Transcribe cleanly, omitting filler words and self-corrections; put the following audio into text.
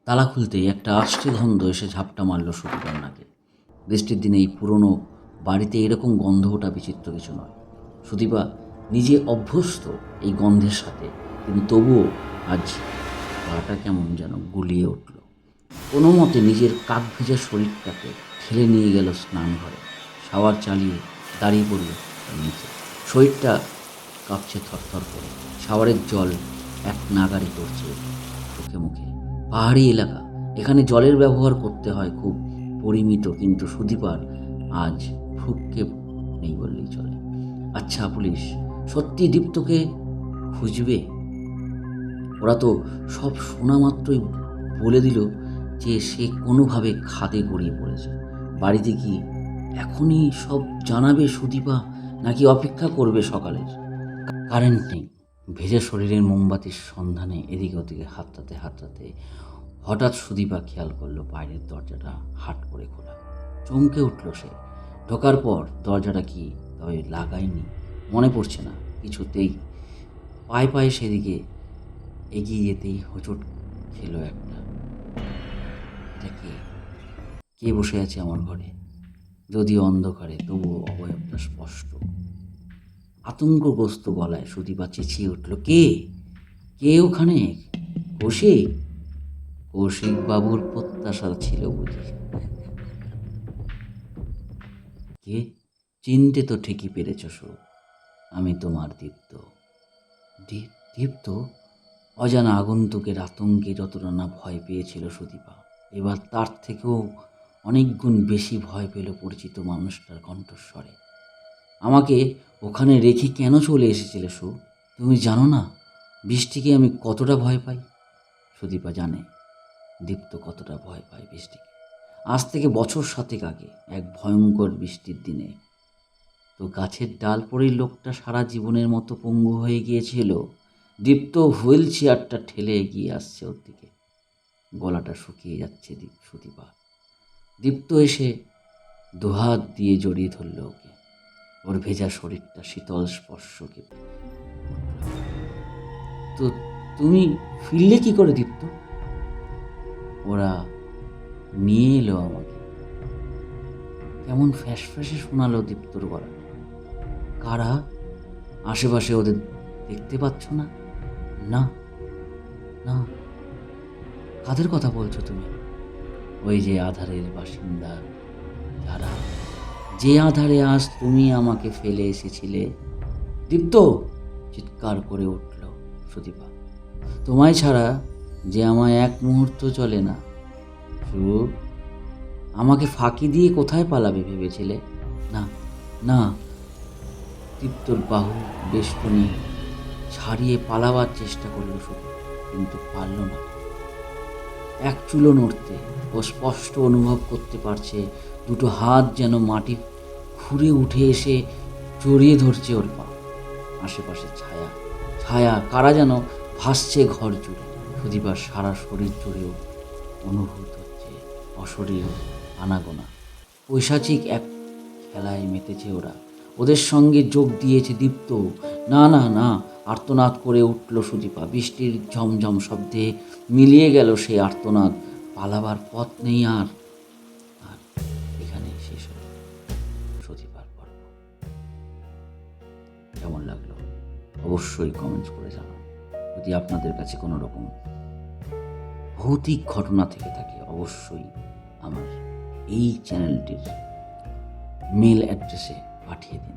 তালা খুলতেই একটা আষ্টে গন্ধ এসে ঝাপটা মারল সুদীপার নাকে। বৃষ্টির দিনে এই পুরনো বাড়িতে এরকম গন্ধ ওটা বিচিত্র কিছু নয়। সুদীপা নিজে অভ্যস্ত এই গন্ধের সাথে, কিন্তু তবুও আজ গাটা কেমন যেন গুলিয়ে উঠল। কোনো মতে নিজের কাক ভেজা শরীরটাকে ঠেলে নিয়ে গেল স্নান ঘরে। শাওয়ার চালিয়ে দাঁড়িয়ে পড়ল তার নিচে। শরীরটা কাঁপছে থরথর করে। শাওয়ারের জল এক নাগাড়ে পড়ছে চোখে মুখে। পাহাড়ি এলাকা, এখানে জলের ব্যবহার করতে হয় খুব পরিমিত, কিন্তু সুদীপার আজ ভ্রুক্ষেপ নেই বললেই চলে। আচ্ছা পুলিশ সত্যি দীপ্তকে খুঁজবে? ওরা তো সব শোনা মাত্রই বলে দিল যে সে কোনোভাবে খাদে গড়িয়ে পড়েছে। বাড়িতে কি এখনই সব জানাবে সুদীপা, নাকি অপেক্ষা করবে সকালের? কারেন্ট নেই। ভেজা শরীরের মোমবাতির সন্ধানে এদিকে ওদিকে হাতড়াতে হঠাৎ সুদীপা খেয়াল করলো বাইরের দরজাটা হাট করে খোলা। চমকে উঠল সে। ঢোকার পর দরজাটা কি তবে লাগায়নি মনে পড়ছে না কিছুতেই। পায়ে সেদিকে এগিয়ে যেতেই হোঁচট খেলো একটা। এটা কে? কে বসে আছে আমার ঘরে? যদিও অন্ধকারে, তবুও অবয়বটা স্পষ্ট। আতঙ্কগ্রস্ত গলায় সুদীপা চেঁচিয়ে উঠল, কে? কে ওখানে? কৌশিক? কৌশিক বাবুর প্রত্যাশা ছিল বুঝি। কে? চিনতে তো ঠিকই পেরেছ সু, আমি তোমার দীপ্ত। দীপ্ত? অজানা আগন্তুকের আতঙ্কে যতটা না ভয় পেয়েছিল সুদীপা, এবার তার থেকেও অনেক গুণ বেশি ভয় পেল পরিচিত মানুষটার কণ্ঠস্বরে। আমাকে ওখানে রেখে কেন চলে এসেছিলে সু? তুমি জানো না বৃষ্টিকে আমি কতটা ভয় পাই? সুদীপা জানে দীপ্ত কতটা ভয় পায় বৃষ্টিকে। আজ থেকে বছর 7 আগে এক ভয়ঙ্কর বৃষ্টির দিনে তো গাছের ডাল পড়েই লোকটা সারা জীবনের মতো পঙ্গু হয়ে গিয়েছিল। দীপ্ত হুইল চেয়ারটা ঠেলে এগিয়ে আসছে ওর দিকে। গলাটা শুকিয়ে যাচ্ছে সুদীপা। দীপ্ত এসে দুহাত দিয়ে জড়িয়ে ধরল ওকে। ওর ভেজা শরীরটা শীতল স্পর্শকে। তো তুমি ফিরলে কি করে দীপ্ত? ওরা নিয়ে এলো আমাকে। কেমন ফ্যাস ফ্যাসে শোনালো দীপ্তর গলা। কারা? আশেপাশে ওদের দেখতে পাচ্ছ না? না না। কাদের কথা বলছো তুমি? ওই যে আধারের বাসিন্দা, যারা, যে আধারে আজ তুমি আমাকে ফেলে এসেছিলে। দীপ্ত চিৎকার করে উঠল সুদীপা, তোমায় ছাড়া যে আমায় এক মুহূর্ত চলে না। শুধু আমাকে ফাঁকি দিয়ে কোথায় পালাবে ভেবেছিলে? না না। দীপ্তর বাহু বেষ্টনী ছাড়িয়ে পালাবার চেষ্টা করল শুধু, কিন্তু পারল না। এক চুলো নড়তে। ও স্পষ্ট অনুভব করতে পারছে দুটো হাত যেন মাটি খুঁড়ে উঠে এসে জড়িয়ে ধরছে ওর পা। আশেপাশে ছায়া ছায়া, কারা যেন ভাসছে ঘর জুড়ে। সুদীপার সারা শরীর জুড়েও অনুভূত হচ্ছে অশরীর আনাগোনা। পৈশাচিক এক খেলায় মেতেছে ওরা। ওদের সঙ্গে যোগ দিয়েছে দীপ্ত। না না না, আর্তনাদ করে উঠল সুদীপা। বৃষ্টির ঝমঝম শব্দে মিলিয়ে গেল সেই আর্তনাদ। পালাবার পথ নেই আর। আর এখানে শেষ হল সুদীপার পর্ব। কেমন লাগলো অবশ্যই কমেন্টস করে জানান। যদি আপনাদের কাছে কোনো রকম ভৌতিক ঘটনা থেকে থাকে, অবশ্যই আমার এই চ্যানেলটির মেল অ্যাড্রেসে পাঠিয়ে দিন।